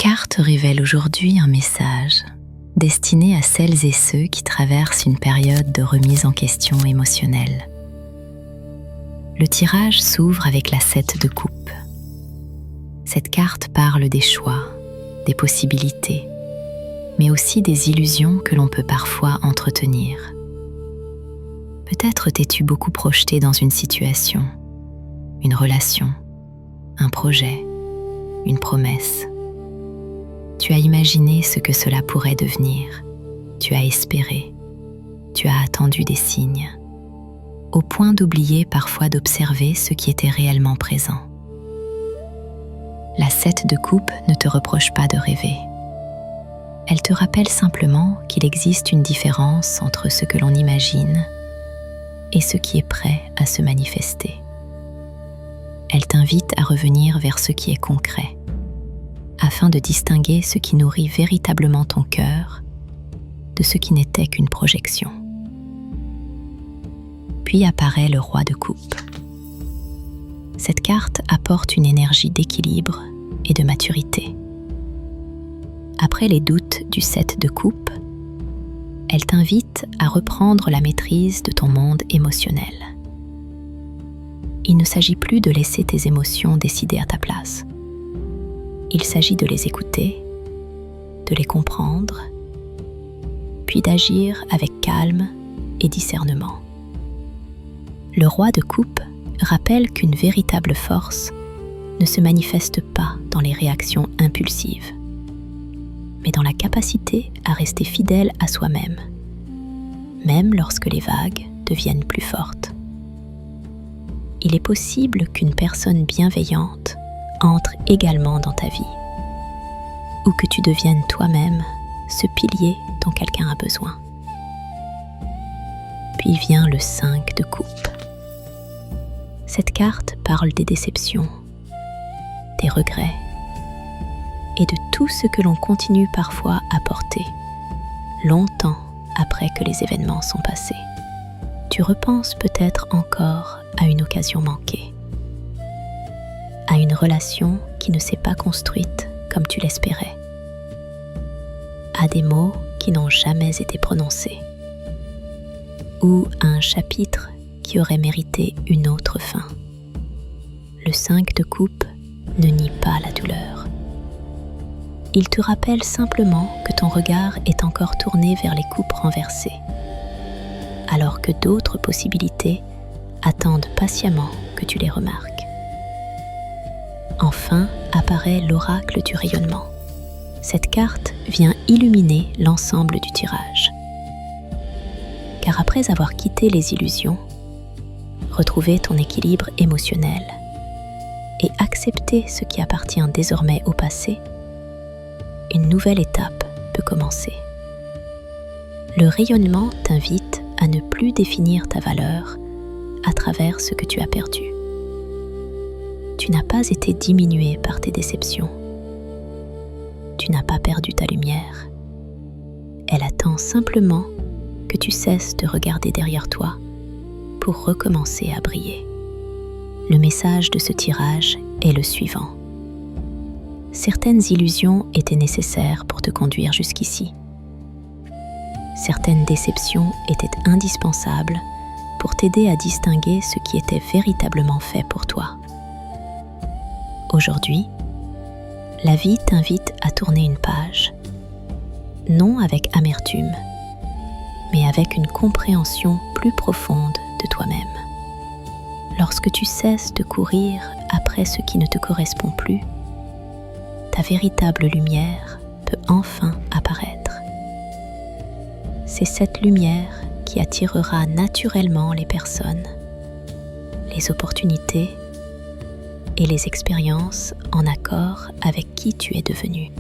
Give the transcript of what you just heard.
cartes révèlent aujourd'hui un message destiné à celles et ceux qui traversent une période de remise en question émotionnelle. Le tirage s'ouvre avec la 7 de coupe. Cette carte parle des choix, des possibilités, mais aussi des illusions que l'on peut parfois entretenir. Peut-être t'es-tu beaucoup projeté dans une situation, une relation, un projet, une promesse. Tu as imaginé ce que cela pourrait devenir, tu as espéré, tu as attendu des signes, au point d'oublier parfois d'observer ce qui était réellement présent. La 7 de coupe ne te reproche pas de rêver. Elle te rappelle simplement qu'il existe une différence entre ce que l'on imagine et ce qui est prêt à se manifester. Elle t'invite à revenir vers ce qui est concret, afin de distinguer ce qui nourrit véritablement ton cœur de ce qui n'était qu'une projection. Puis apparaît le roi de coupe. Cette carte apporte une énergie d'équilibre et de maturité. Après les doutes du 7 de coupe, elle t'invite à reprendre la maîtrise de ton monde émotionnel. Il ne s'agit plus de laisser tes émotions décider à ta place. Il s'agit de les écouter, de les comprendre, puis d'agir avec calme et discernement. Le roi de coupe rappelle qu'une véritable force ne se manifeste pas dans les réactions impulsives, mais dans la capacité à rester fidèle à soi-même, même lorsque les vagues deviennent plus fortes. Il est possible qu'une personne bienveillante entre également dans ta vie, ou que tu deviennes toi-même ce pilier dont quelqu'un a besoin. Puis vient le 5 de coupe. Cette carte parle des déceptions, des regrets et de tout ce que l'on continue parfois à porter, longtemps après que les événements sont passés. Tu repenses peut-être encore à une occasion manquée, à une relation qui ne s'est pas construite comme tu l'espérais, à des mots qui n'ont jamais été prononcés, ou à un chapitre qui aurait mérité une autre fin. Le 5 de coupe ne nie pas la douleur. Il te rappelle simplement que ton regard est encore tourné vers les coupes renversées, alors que d'autres possibilités attendent patiemment que tu les remarques. Enfin apparaît l'oracle du rayonnement. Cette carte vient illuminer l'ensemble du tirage. Car après avoir quitté les illusions, retrouver ton équilibre émotionnel et accepter ce qui appartient désormais au passé, une nouvelle étape peut commencer. Le rayonnement t'invite à ne plus définir ta valeur à travers ce que tu as perdu. Tu n'as pas été diminué par tes déceptions. Tu n'as pas perdu ta lumière. Elle attend simplement que tu cesses de regarder derrière toi pour recommencer à briller. Le message de ce tirage est le suivant. Certaines illusions étaient nécessaires pour te conduire jusqu'ici. Certaines déceptions étaient indispensables pour t'aider à distinguer ce qui était véritablement fait pour toi. Aujourd'hui, la vie t'invite à tourner une page, non avec amertume, mais avec une compréhension plus profonde de toi-même. Lorsque tu cesses de courir après ce qui ne te correspond plus, ta véritable lumière peut enfin apparaître. C'est cette lumière qui attirera naturellement les personnes, les opportunités et les expériences en accord avec qui tu es devenu.